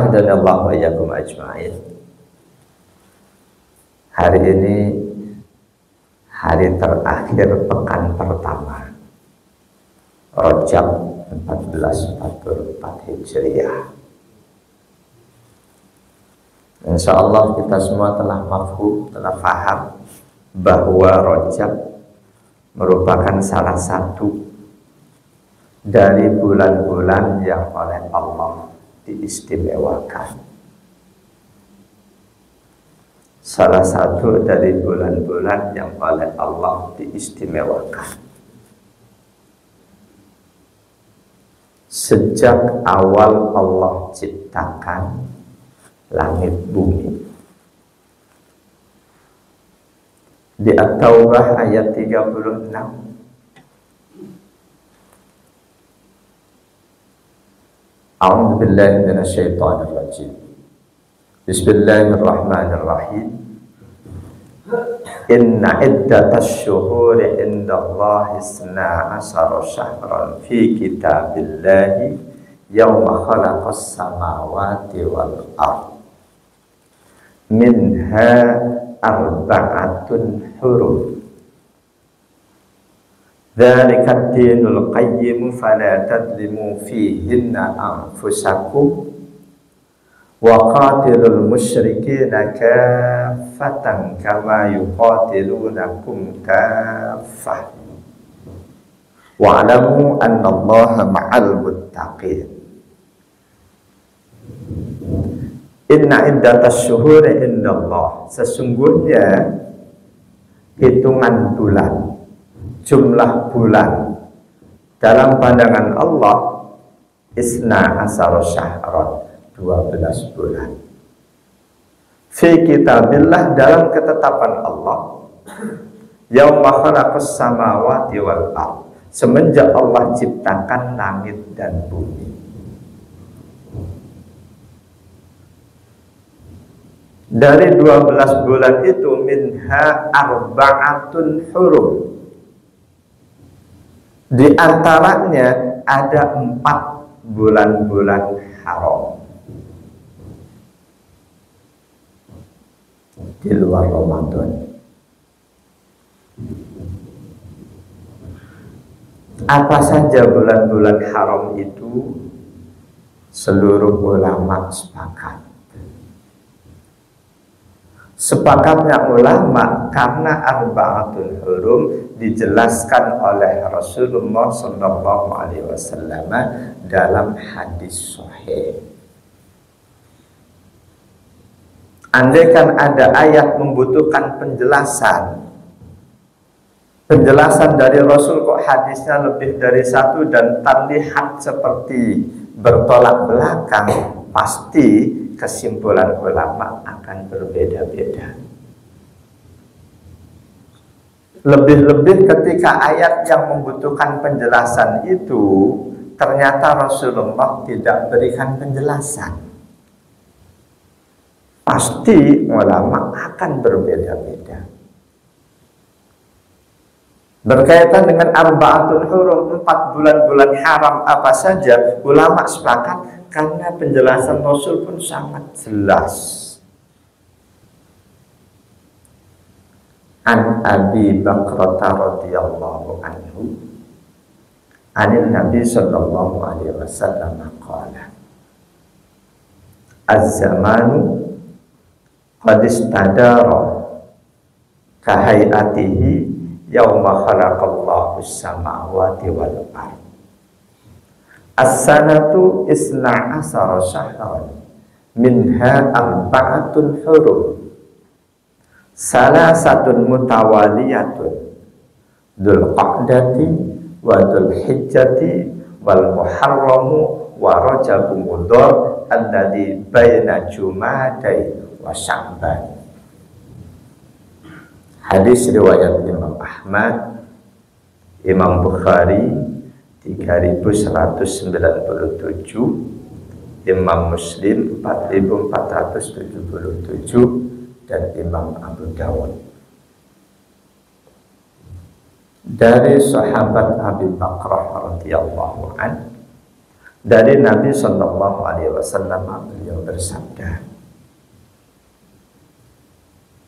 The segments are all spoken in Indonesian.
Dan Allah wa iyyakum ajma'in. Hari ini hari terakhir pekan pertama Rajab 1444 Hijriah. Insya Allah kita semua telah mafhum, telah faham bahwa Rajab merupakan salah satu dari bulan-bulan yang oleh Allah diistimewakan. Salah satu dari bulan-bulan yang oleh Allah diistimewakan. Sejak awal Allah ciptakan langit bumi. Di At-Taubah ayat 36, A'udzu billahi minasyaitonir rajim. Bismillahirrahmanirrahim. Inna iddatasy syuhuri indallahi 12 syahran fi kitabillahi yauma khalaqas samawati wal ardh. Minha arba'atun hurum. Dzalika ad-dinul qayyim fala tadlimu fihinna anfusakum wa qatilul musyrikina kaffatan kama yuqatilunakum kaffah wa'lamu annallaha ma'al muttaqin. Inna iddatasy syuhuri indallah, sesungguhnya hitungan bulan, jumlah bulan dalam pandangan Allah isna asar syahran, 12 bulan. Fi kitabillah, dalam ketetapan Allah, yauma khalaqas samawati wal ardh, semenjak Allah ciptakan langit dan bumi. Dari 12 bulan itu minha arba'atun hurum, di antaranya ada 4 bulan-bulan haram di luar Ramadan. Apa saja bulan-bulan haram itu? Seluruh ulama sepakat. Sepakatnya ulama karena arba'atul hurum dijelaskan oleh Rasulullah SAW dalam hadis sahih. Andaikan ada ayat membutuhkan penjelasan dari Rasul, kok hadisnya lebih dari 1 dan terlihat seperti bertolak belakang, pasti kesimpulan ulama akan berbeda-beda. Lebih-lebih ketika ayat yang membutuhkan penjelasan itu ternyata Rasulullah tidak berikan penjelasan, pasti ulama akan berbeda-beda. Berkaitan dengan arba'atul hurum, 4 bulan-bulan haram apa saja, ulama sepakat karena penjelasan Rasul pun sangat jelas. An Abi Bakrah radhiyallahu anhu, anil Nabi sallallahu alaihi wasallam qala, az-zamanu qad istadara kahayatihi yauma khalaqallahu as-samawati wal ardh. As-sanatu isna asara syahran minha arba'atun hurum, salasatun mutawaliyatun, dzul qa'dati wa dzul hijjati wal muharramu wa rajabul mudhar alladzi baina jumadai wa sya'ban. Hadis riwayat Imam Ahmad, Imam Bukhari 3197, Imam Muslim 4477, dan Imam Abu Dawud. Dari sahabat Abi Bakrah radhiyallahu an, Dari Nabi Shallallahu Alaihi Wasallam, beliau bersabda,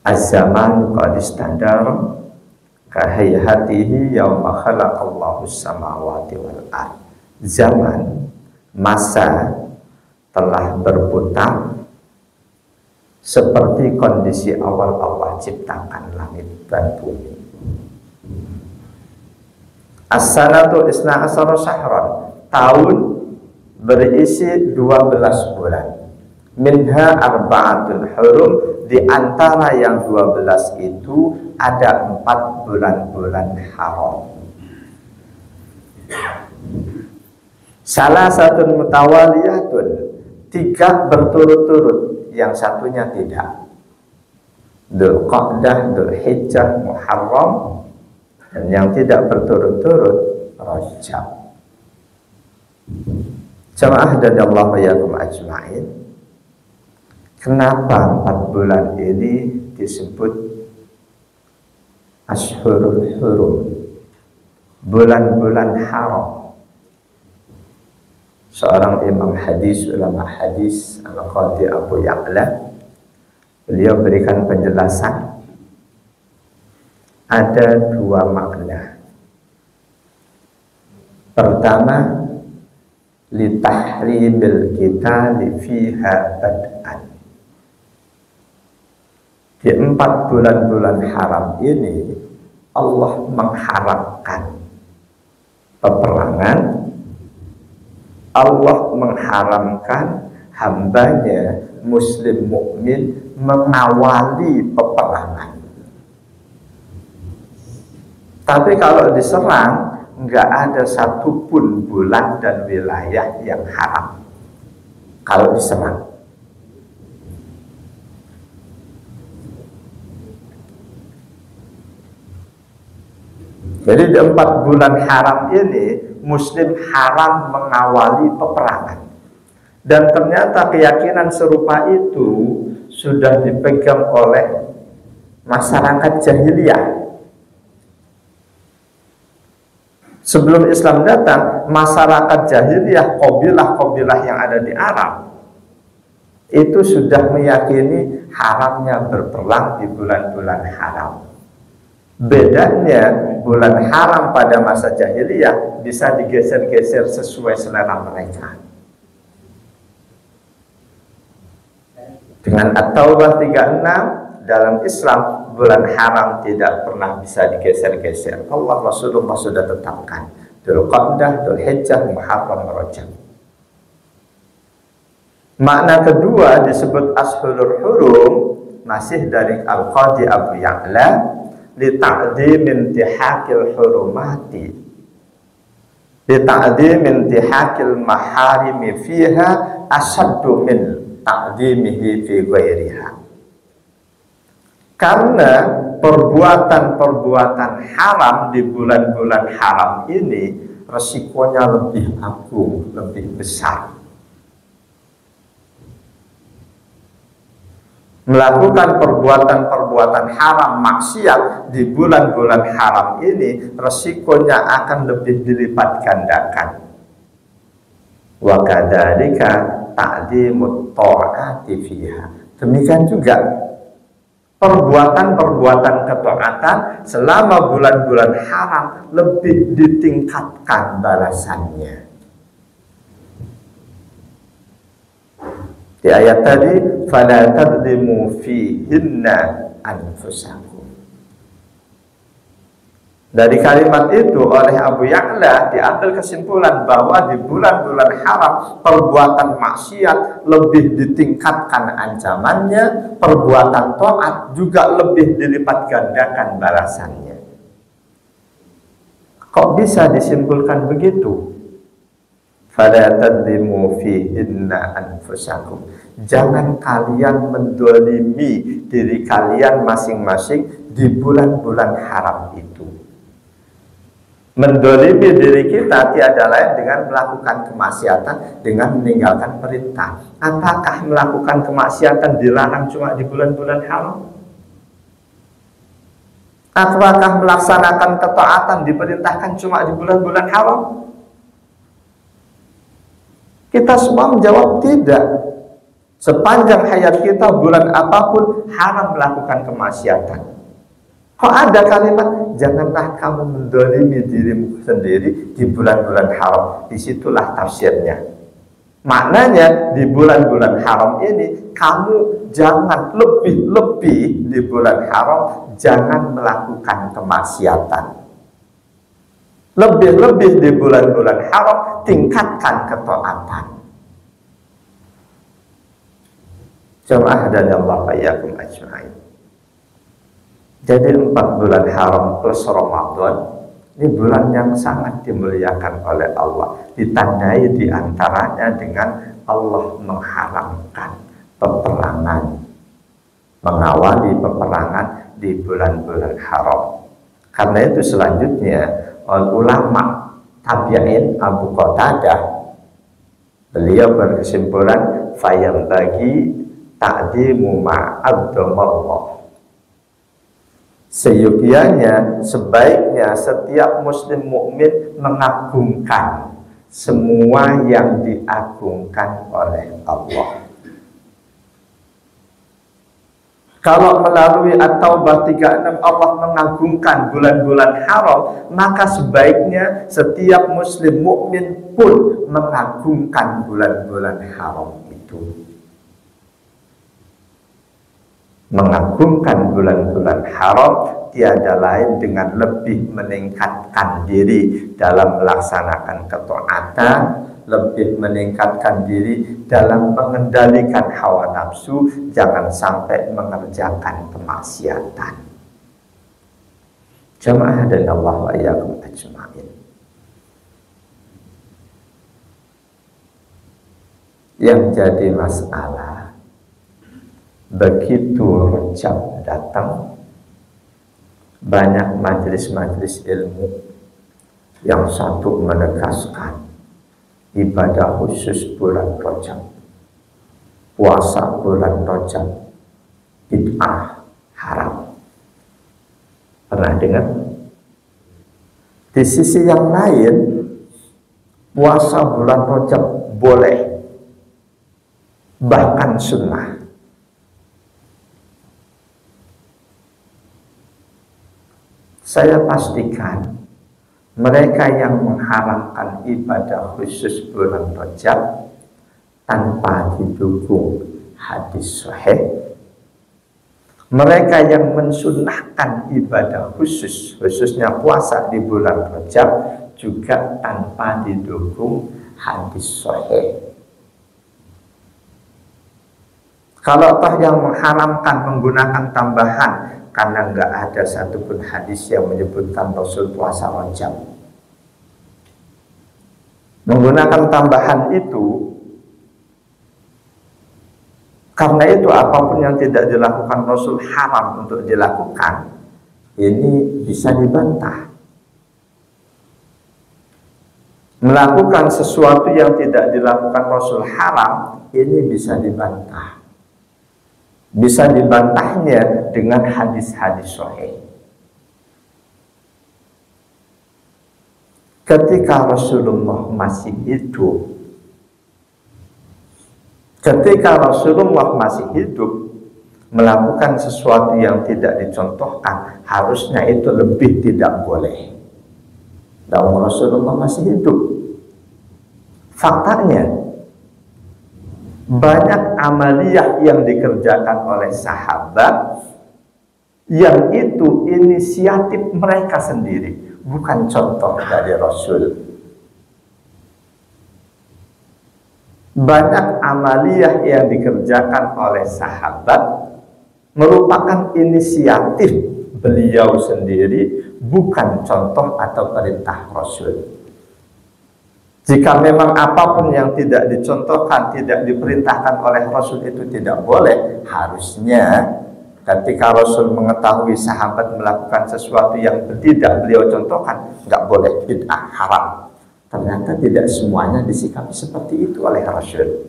"Az-zaman qad istadar kahayatihi yauma khalaqallahu samawati wal ard." Zaman, masa telah berputar seperti kondisi awal Allah ciptakan langit dan bumi. As-sanatu isna asara syahran, tahun berisi 12 bulan. Minha arba'atun hurum, di antara yang 12 itu ada 4 bulan-bulan haram. Salah satu mutawaliyatun, 3 berturut-turut, yang satunya tidak. Dzulqa'dah, Dzulhijjah, Muharram, dan yang tidak berturut-turut Rajab. Jamaah radhiyallahu yakum ajma'in, kenapa 4 bulan ini disebut Ashhurul Hurum, bulan-bulan haram? Seorang imam hadis, ulama hadis, Al-Qadhi Abu Ya'la, beliau berikan penjelasan. Ada 2 makna. Pertama, litahrimil qitali fiha bad'an. Di 4 bulan-bulan haram ini Allah mengharamkan peperangan. Allah mengharamkan hambanya muslim mukmin mengawali peperangan. Tapi kalau diserang, nggak ada satupun bulan dan wilayah yang haram kalau diserang. Jadi di 4 bulan haram ini Muslim haram mengawali peperangan. Dan ternyata keyakinan serupa itu sudah dipegang oleh masyarakat jahiliyah. Sebelum Islam datang, masyarakat jahiliyah, kabilah-kabilah yang ada di Arab, itu sudah meyakini haramnya berperang di bulan-bulan haram. Bedanya, bulan haram pada masa jahiliyah bisa digeser-geser sesuai selera mereka. Dengan At-Taubah 36, dalam Islam bulan haram tidak pernah bisa digeser-geser. Allah Rasulullah sudah tetapkan Dzulqa'dah, Dzulhijjah, Muharram, Rajab. Makna kedua disebut Ashhurul Hurum, masih dari Al-Qadhi Abu Ya'la, lita'dim intihakil hurumati, lita'dim intihakil maharimi fiha asaddu min ta'dimihi fi ghairiha. Karena perbuatan-perbuatan haram di bulan-bulan haram ini resikonya lebih agung, lebih besar. Melakukan perbuatan-perbuatan haram, maksiat di bulan-bulan haram ini resikonya akan lebih dilipat gandakan. Wa kadzalika ta'dimut ta'ati fiha. Demikian juga perbuatan-perbuatan ketaatan selama bulan-bulan haram lebih ditingkatkan balasannya. Di ayat tadi, fala tadlimu fihinna anfusakum. Dari kalimat itu oleh Abu Ya'la diambil kesimpulan bahwa di bulan-bulan haram perbuatan maksiat lebih ditingkatkan ancamannya, perbuatan taat juga lebih dilipat gandakan balasannya. Kok bisa disimpulkan begitu? Fala tadlimu fihinna anfusakum. Jangan kalian mendolimi diri kalian masing-masing di bulan-bulan haram itu. Mendolimi diri kita tiada lain dengan melakukan kemaksiatan, dengan meninggalkan perintah. Apakah melakukan kemaksiatan dilarang cuma di bulan-bulan haram? Apakah melaksanakan ketaatan diperintahkan cuma di bulan-bulan haram? Kita semua menjawab tidak. Sepanjang hayat kita, bulan apapun haram melakukan kemaksiatan. Kok ada kalimat, janganlah kamu mendolimi dirimu sendiri di bulan-bulan haram. Disitulah tafsirnya. Maknanya di bulan-bulan haram ini kamu jangan lebih-lebih di bulan haram, jangan melakukan kemaksiatan. Lebih-lebih di bulan-bulan haram, tingkatkan ketaatan. Jemaah dan Allah iyyakum ajma'in. Jadi 4 bulan haram plus Ramadan ini bulan yang sangat dimuliakan oleh Allah. Ditandai diantaranya dengan Allah mengharamkan peperangan, mengawali peperangan di bulan-bulan haram. Karena itu selanjutnya ulama tabi'in Abu Qatadah, beliau berkesimpulan fayam bagi ta'dimu ma'addamallah. Seyogianya, sebaiknya setiap muslim mukmin mengagungkan semua yang diagungkan oleh Allah. Kalau melalui At-Taubah 36 Allah mengagungkan bulan-bulan haram, maka sebaiknya setiap muslim mukmin pun mengagungkan bulan-bulan haram itu. Mengagungkan bulan-bulan haram tiada lain dengan lebih meningkatkan diri dalam melaksanakan ketaatan, lebih meningkatkan diri dalam mengendalikan hawa nafsu, jangan sampai mengerjakan kemaksiatan. Jamaah dan Allah wa iyyakum ajma'in. Yang jadi masalah, begitu Rajab datang, banyak majelis-majelis ilmu yang satu menegaskan ibadah khusus bulan Rajab, puasa bulan Rajab bid'ah, haram. Pernah dengar? Di sisi yang lain, puasa bulan Rajab boleh, bahkan sunnah. Saya pastikan mereka yang mengharamkan ibadah khusus bulan Rajab tanpa didukung hadis sahih, mereka yang mensunnahkan ibadah khusus, khususnya puasa di bulan Rajab, juga tanpa didukung hadis sahih. Kalau toh yang mengharamkan menggunakan tambahan karena nggak ada satupun hadis yang menyebutkan Rasul puasa Rajab, menggunakan tambahan itu, karena itu apapun yang tidak dilakukan Rasul haram untuk dilakukan, ini bisa dibantah. Melakukan sesuatu yang tidak dilakukan Rasul haram, ini bisa dibantah. Bisa dibantahnya dengan hadis-hadis sahih. Ketika Rasulullah masih hidup, melakukan sesuatu yang tidak dicontohkan, harusnya itu lebih tidak boleh. Dan Rasulullah masih hidup. Faktanya, banyak amaliyah yang dikerjakan oleh sahabat yang itu inisiatif mereka sendiri, bukan contoh dari Rasul. Banyak amaliyah yang dikerjakan oleh sahabat merupakan inisiatif beliau sendiri, bukan contoh atau perintah Rasul. Jika memang apapun yang tidak dicontohkan, tidak diperintahkan oleh Rasul itu tidak boleh, harusnya ketika Rasul mengetahui sahabat melakukan sesuatu yang tidak beliau contohkan, nggak boleh, bid'ah, haram. Ternyata tidak semuanya disikapi seperti itu oleh Rasul.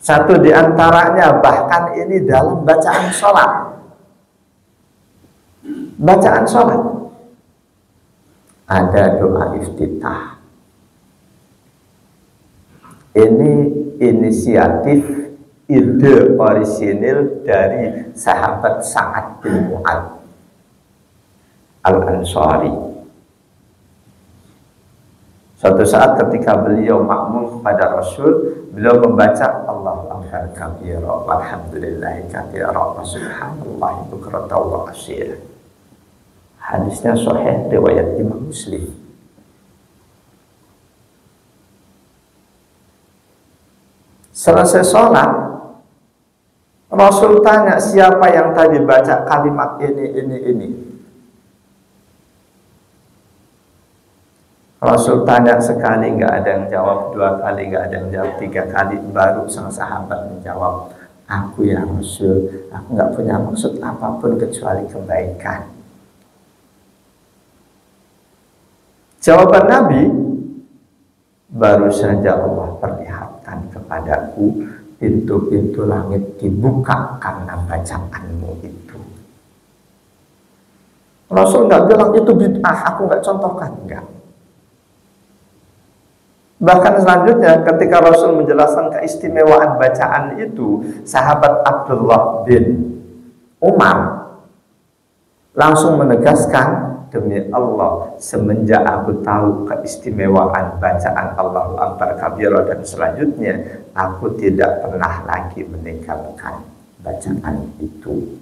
Satu di antaranya, bahkan ini dalam bacaan sholat. Bacaan sholat. ada doa iftitah. Ini inisiatif, ide orisinil dari sahabat Sa'ad bin Mu'adz Al-Ansari. Suatu saat ketika beliau makmum kepada Rasul, beliau membaca Allahu akbar kabira walhamdulillahi katsira wa subhanallahi bukratan wa asila. Hadisnya sahih riwayat Imam Muslim. Selesai sholat, Rasul tanya, siapa yang tadi baca kalimat ini. Rasul tanya sekali, nggak ada yang jawab, dua kali nggak ada yang jawab, tiga kali, baru sang sahabat menjawab, aku ya Rasul, aku nggak punya maksud apapun kecuali kebaikan. Jawaban Nabi, baru saja Allah perlihatkan kepadaku pintu-pintu langit dibuka karena bacaanmu itu. Rasul nggak bilang itu bid'ah, aku nggak contohkan, enggak. Bahkan selanjutnya ketika Rasul menjelaskan keistimewaan bacaan itu, sahabat Abdullah bin Umar langsung menegaskan, demi Allah, semenjak aku tahu keistimewaan bacaan Allahu Akbar kabira dan selanjutnya, aku tidak pernah lagi meninggalkan bacaan itu.